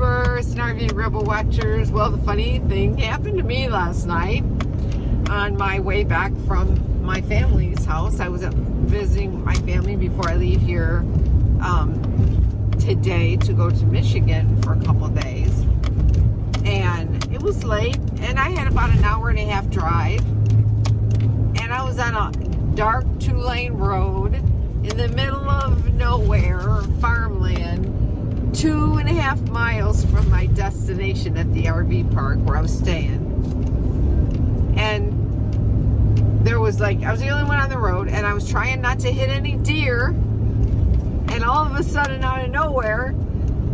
YouTubers and RV Rebel Watchers. Well, the funny thing happened to me last night on my way back from my family's house. I was visiting my family before I leave here today to go to Michigan for a couple of days. And it was late, and I had about an hour and a half drive. And I was on a dark 2-lane road in the middle of nowhere, farmland, 2.5 miles from my destination at the RV park where I was staying. And there was I was the only one on the road, and I was trying not to hit any deer. And all of a sudden, out of nowhere,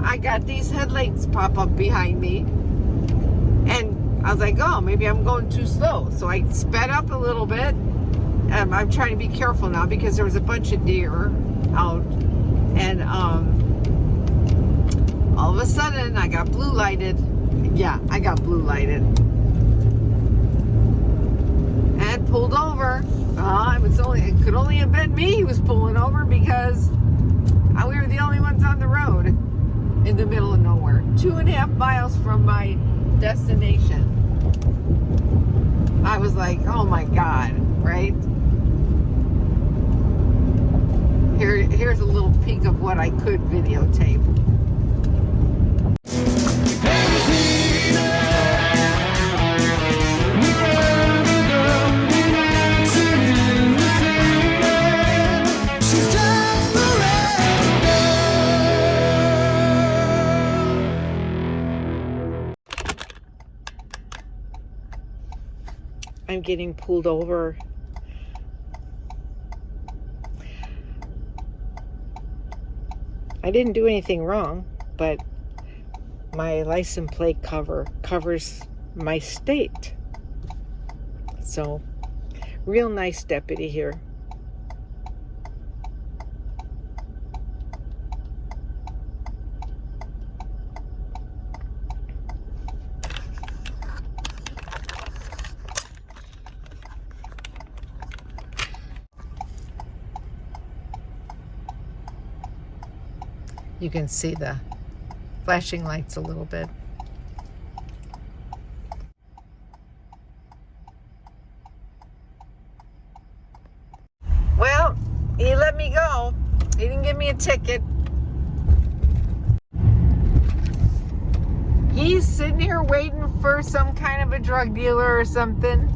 I got these headlights pop up behind me. And I was like, oh, maybe I'm going too slow. So I sped up a little bit. I'm trying to be careful now because there was a bunch of deer out. And all of a sudden, I got blue lighted. Yeah, I got blue lighted. And pulled over. It could only have been me who was pulling over because we were the only ones on the road in the middle of nowhere. 2.5 miles from my destination. I was like, oh my God, right? Here's a little peek of what I could videotape. I'm getting pulled over. I didn't do anything wrong, but my license plate covers my state. So, real nice deputy here. You can see the flashing lights a little bit. Well, he let me go. He didn't give me a ticket. He's sitting here waiting for some kind of a drug dealer or something.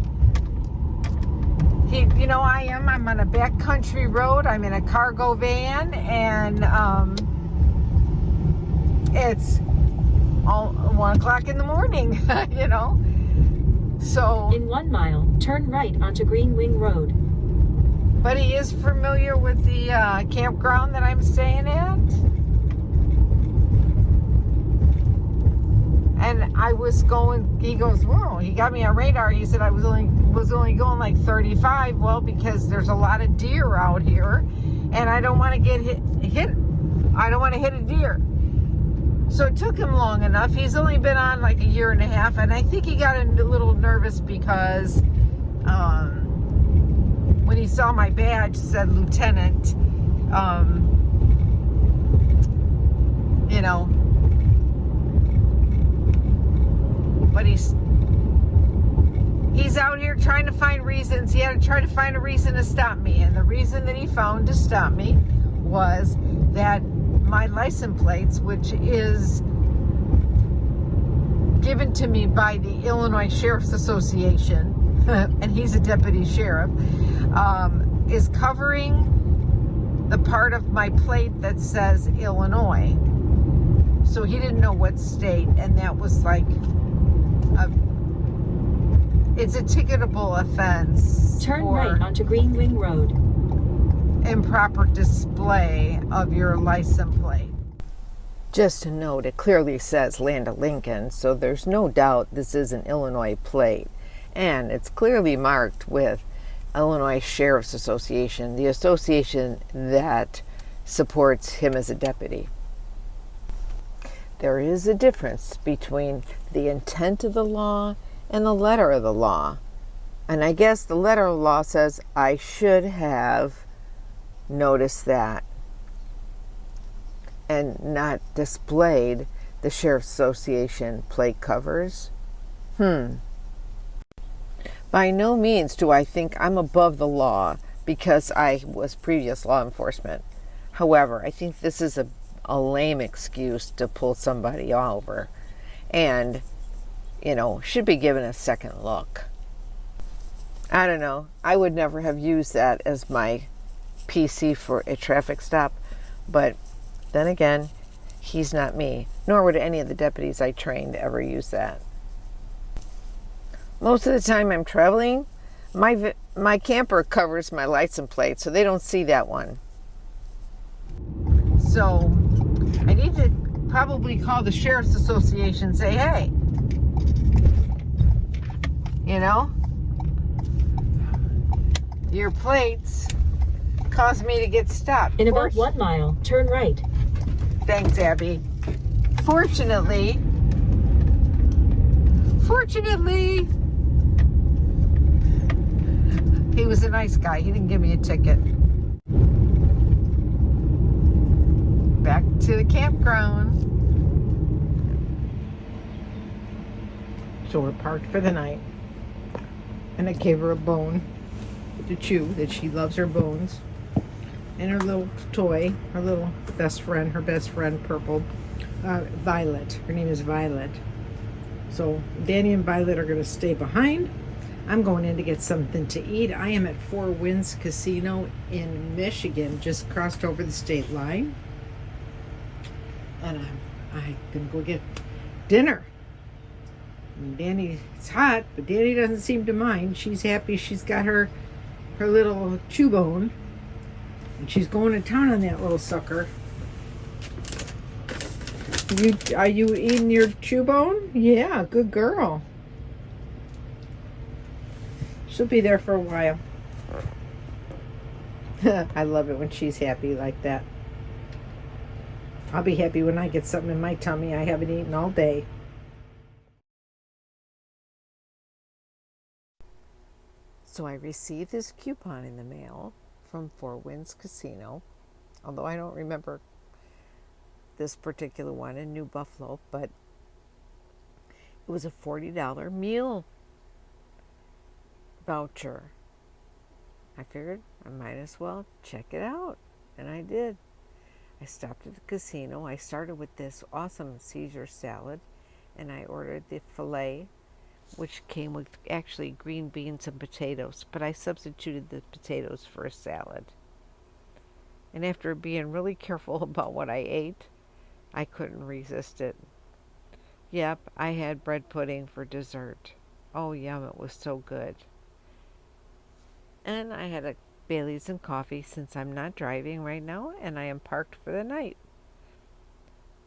I'm on a backcountry road. I'm in a cargo van, and it's all 1 o'clock in the morning, So in 1 mile, turn right onto Green Wing Road. But he is familiar with the campground that I'm staying at. And I was going, he goes, whoa, he got me on radar. He said I was only going like 35. Well, because there's a lot of deer out here, and I don't want to get hit. I don't want to hit a deer. So it took him long enough. He's only been on like a year and a half, and I think he got a little nervous because when he saw my badge said lieutenant, but he's out here trying to find reasons. He had to try to find a reason to stop me, and the reason that he found to stop me was that my license plates, which is given to me by the Illinois Sheriff's Association, and he's a deputy sheriff, is covering the part of my plate that says Illinois. So he didn't know what state, and that was it's a ticketable offense. Turn right onto Green Wing Road. Improper display of your license plate. Just to note, it clearly says Land of Lincoln, so there's no doubt this is an Illinois plate. And it's clearly marked with Illinois Sheriff's Association, the association that supports him as a deputy. There is a difference between the intent of the law and the letter of the law. And I guess the letter of the law says I should have noticed that and not displayed the Sheriff's Association plate covers. By no means do I think I'm above the law because I was previous law enforcement. However, I think this is a lame excuse to pull somebody over and, should be given a second look. I don't know. I would never have used that as my PC for a traffic stop, but then again, he's not me, nor would any of the deputies I trained ever use that. Most of the time I'm traveling, my camper covers my license plate, so they don't see that one. So I need to probably call the Sheriff's Association and say, hey, your plates caused me to get stopped. In about 1 mile, turn right. Thanks, Abby. Fortunately, he was a nice guy. He didn't give me a ticket. Back to the campground. So we're parked for the night. And I gave her a bone to chew, that she loves her bones. And her little toy, her little best friend, Purple, Violet. Her name is Violet. So Danny and Violet are going to stay behind. I'm going in to get something to eat. I am at Four Winds Casino in Michigan, just crossed over the state line. And I'm going to go get dinner. And Danny, it's hot, but Danny doesn't seem to mind. She's happy she's got her little chew bone. And she's going to town on that little sucker. Are you eating your chew bone? Yeah, good girl. She'll be there for a while. I love it when she's happy like that. I'll be happy when I get something in my tummy I haven't eaten all day. So I received this coupon in the mail from Four Winds Casino, although I don't remember this particular one in New Buffalo, but it was a $40 meal voucher. I figured I might as well check it out, and I did. I stopped at the casino. I started with this awesome Caesar salad, and I ordered the filet, which came with actually green beans and potatoes, but I substituted the potatoes for a salad. And after being really careful about what I ate, I couldn't resist it. Yep, I had bread pudding for dessert. Oh, yum, it was so good. And I had a Bailey's and coffee since I'm not driving right now and I am parked for the night.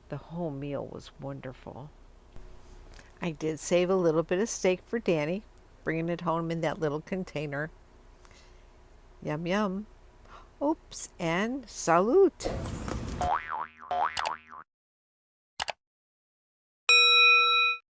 The whole meal was wonderful. I did save a little bit of steak for Danny, bringing it home in that little container. Yum, yum. Oops, and salute.